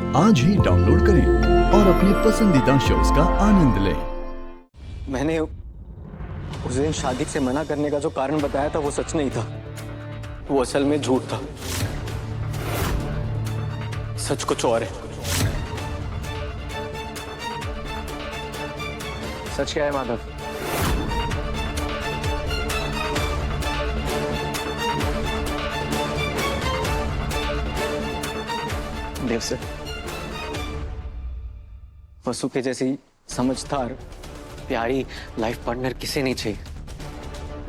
आज ही डाउनलोड करें और अपने पसंदीदा शोज का आनंद लें। मैंने उस दिन शादी से मना करने का जो कारण बताया था वो सच नहीं था, वो असल में झूठ था। सच कुछ और है। सच क्या है माधव? देव से वसु के जैसी समझदार प्यारी लाइफ पार्टनर किसे नहीं चाहिए,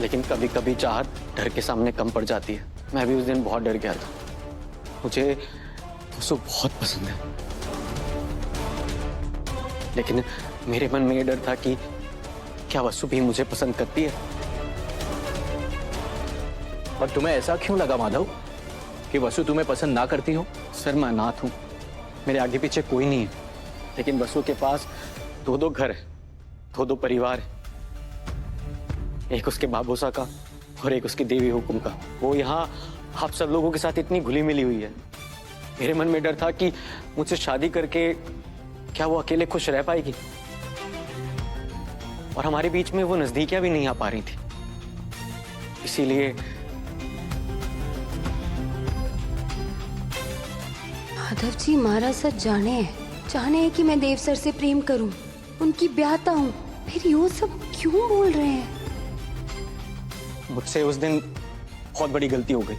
लेकिन कभी कभी चाहत डर के सामने कम पड़ जाती है। मैं भी उस दिन बहुत डर गया था। मुझे वसु बहुत पसंद है, लेकिन मेरे मन में ये डर था कि क्या वसु भी मुझे पसंद करती है। और तुम्हें ऐसा क्यों लगा माधव कि वसु तुम्हें पसंद ना करती हो? सर मैं अनाथ हूँ, मेरे आगे पीछे कोई नहीं है, लेकिन वसु के पास दो घर है, दो परिवार है। एक उसके बाबूसा का और एक उसकी देवी हुकुम का। वो यहाँ आप सब लोगों के साथ इतनी घुली मिली हुई है। मेरे मन में डर था कि मुझसे शादी करके क्या वो अकेले खुश रह पाएगी, और हमारे बीच में वो नजदीकियां भी नहीं आ पा रही थी। इसीलिए माधव जी महाराज सच जाने हैं कि मैं देव सर से प्रेम करूं, उनकी ब्याहता हूं, फिर यो सब क्यों बोल रहे हैं? मुझसे उस दिन बहुत बड़ी गलती हो गई।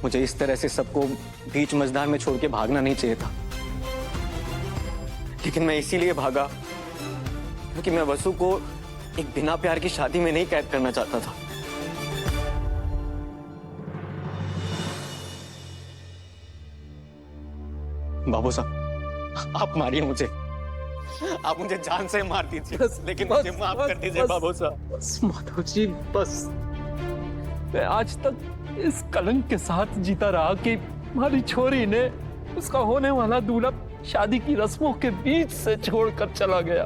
मुझे इस तरह से सबको बीच मझधार में छोड़ के भागना नहीं चाहिए था, लेकिन मैं इसीलिए भागा क्योंकि मैं वसु को एक बिना प्यार की शादी में नहीं कैद करना चाहता था। बाबू साहब, आप मारिए मुझे, आप मुझे जान से मार दीजिए, लेकिन मुझे माफ कर दीजिए बाबू साहब। बस माधव जी बस। मैं आज तक इस कलंक के साथ जीता रहा कि हमारी छोरी ने उसका होने वाला दूल्हा शादी की रस्मों के बीच से छोड़कर चला गया।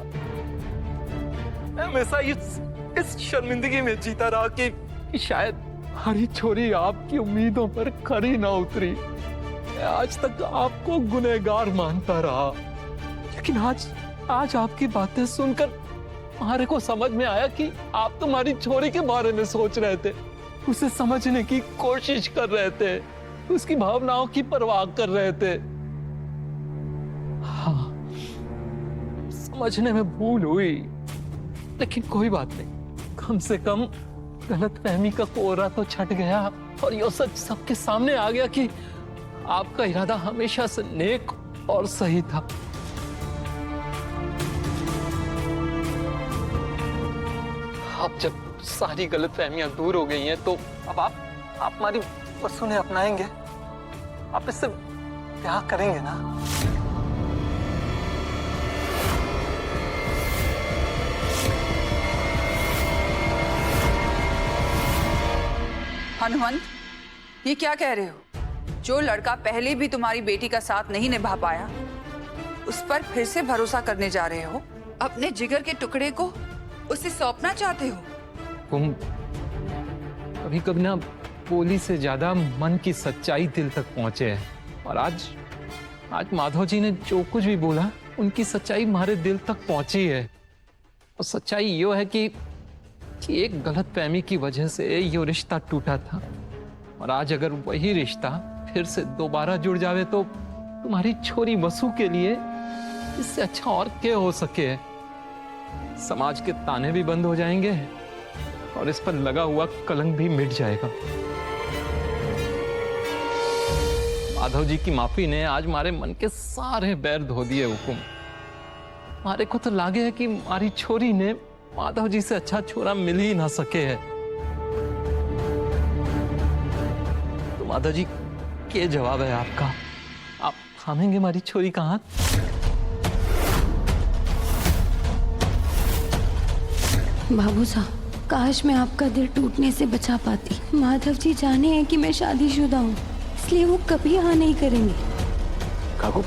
मैं हमेशा इस शर्मिंदगी में जीता रहा कि शायद हमारी छोरी आपकी उम्मीदों पर खरी ना उतरी। मैं आज तक आपको गुनहगार मानता रहा, लेकिन आज आपकी बातें सुनकर हमारे को समझ में आया कि आप तुम्हारी छोरी के बारे में सोच रहे थे, उसे समझने की कोशिश कर रहे थे, उसकी भावनाओं की परवाह कर रहे थे। हाँ, समझने में भूल हुई, लेकिन कोई बात नहीं। कम से कम गलतफहमी का कोहरा तो छट गया और ये सच सबके सामने आ गया कि आपका इरादा हमेशा से नेक और सही था। अब जब सारी गलतफहमियां दूर हो गई हैं, तो अब आप हमारी वसु ने अपनाएंगे, आप इससे ब्याह करेंगे ना? हनुमंत, ये क्या कह रहे हो? जो लड़का पहले भी तुम्हारी बेटी का साथ नहीं निभा पाया, उस पर फिर से भरोसा करने जा रहे हो? अपने जिगर के टुकड़े को उसे सौंपना चाहते हो? तुम कभी कभी ना बोली से ज्यादा मन की सच्चाई दिल तक पहुंचे है, और आज माधव जी ने जो कुछ भी बोला उनकी सच्चाई हमारे दिल तक पहुंची है। और सच्चाई यो है कि एक गलतफहमी की वजह से ये रिश्ता टूटा था, और आज अगर वही रिश्ता फिर से दोबारा जुड़ जावे तो तुम्हारी छोरी वसु के लिए इससे अच्छा और क्या हो सके। समाज के ताने भी बंद हो जाएंगे और इस पर लगा हुआ कलंक भी मिट जाएगा। माधव जी की माफी ने आज हमारे मन के सारे बैर धो दिए। हुकुम, हमारे को तो लागे है कि हमारी छोरी ने माधव जी से अच्छा छोरा मिल ही ना सके है। तो माधव जी, क्या जवाब है आपका? आप थामेंगे हमारी छोरी का हाथ? बाबू साहब, काश मैं आपका दिल टूटने से बचा पाती। माधव जी जाने हैं कि मैं शादीशुदा हूँ, इसलिए वो कभी हाँ नहीं करेंगे। काकू,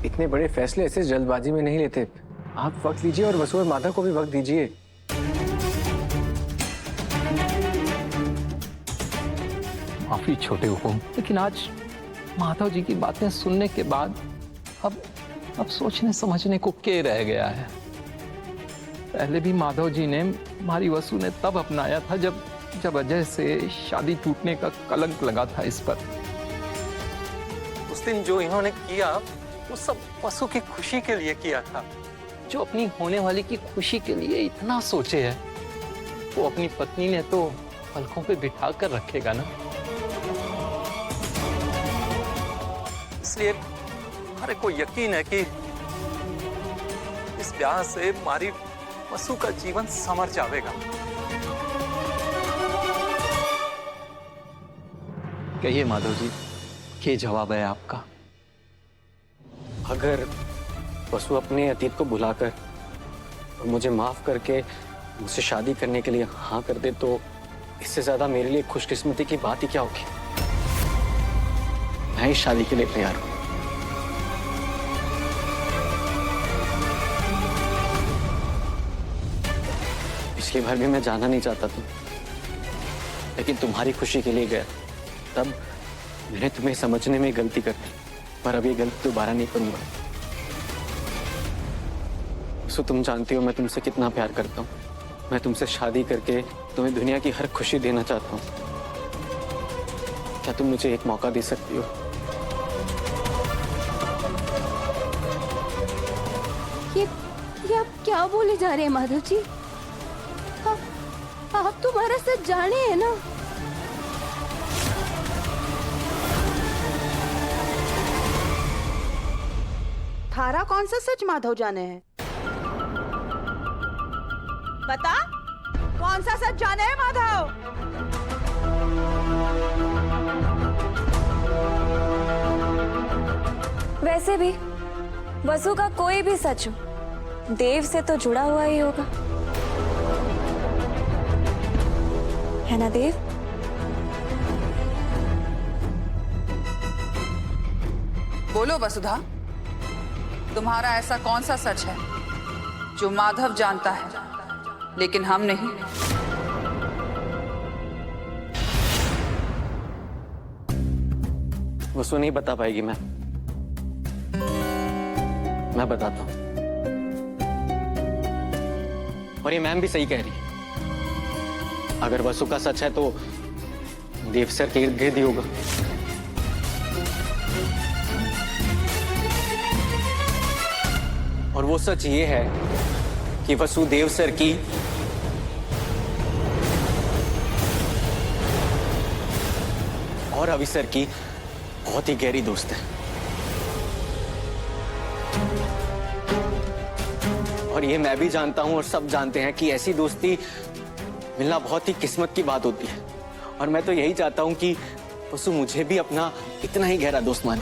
इतने बड़े फैसले ऐसे जल्दबाजी में नहीं लेते। आप वक्त लीजिए और वसु और माधव को भी वक्त दीजिए। माफी छोटे हुकुम, लेकिन आज माधव जी की बातें सुनने के बाद अब सोचने समझने को क्या रह गया है। पहले भी माधव जी ने हमारी वसु ने तब अपनाया था जब अजय से शादी टूटने का कलंक लगा था इस पर। उस दिन जो इन्होंने किया वो सब वसु की खुशी के लिए किया था। जो अपनी होने वाली की खुशी के लिए इतना सोचे है वो अपनी पत्नी ने तो पलकों पे बिठा कर रखेगा ना। इसलिए हमारे को यकीन है कि इस ब्याह से हमारी वसु का जीवन संवर जाएगा। कहिए माधव जी, क्या जवाब है आपका? अगर वसु अपने अतीत को भुलाकर और मुझे माफ करके मुझसे शादी करने के लिए हाँ कर दे तो इससे ज्यादा मेरे लिए खुशकिस्मती की बात ही क्या होगी। मैं इस शादी के लिए तैयार हूं। पिछली बार भी मैं जाना नहीं चाहता था, लेकिन तुम्हारी खुशी के लिए गया। तब मैंने तुम्हें समझने में गलती कर दी, पर अब ये गलती दोबारा नहीं करूंगा। सो तुम जानती हो मैं तुमसे कितना प्यार करता हूँ। मैं तुमसे शादी करके तुम्हें दुनिया की हर खुशी देना चाहता हूँ। क्या तुम मुझे एक मौका दे सकती हो? ये आप क्या बोले जा रहे हैं माधव जी? आप तुम्हारा सच जाने हैं ना? थारा कौन सा सच माधव जाने है? बता, कौन सा सच जाने है माधव? वैसे भी वसु का कोई भी सच हो देव से तो जुड़ा हुआ ही होगा, है ना देव? बोलो वसुधा, तुम्हारा ऐसा कौन सा सच है जो माधव जानता है लेकिन हम नहीं? वसु नहीं बता पाएगी। मैं बताता हूं। और ये मैम भी सही कह रही है। अगर वसु का सच है तो देव सर के इर्द गिर्द ही होगा। और वो सच ये है कि वसु देव सर की और अभी सर की बहुत ही गहरी दोस्त है। और ये मैं भी जानता हूं और सब जानते हैं कि ऐसी दोस्ती मिलना बहुत ही किस्मत की बात होती है। और मैं तो यही चाहता हूं कि वसु मुझे भी अपना इतना ही गहरा दोस्त माने।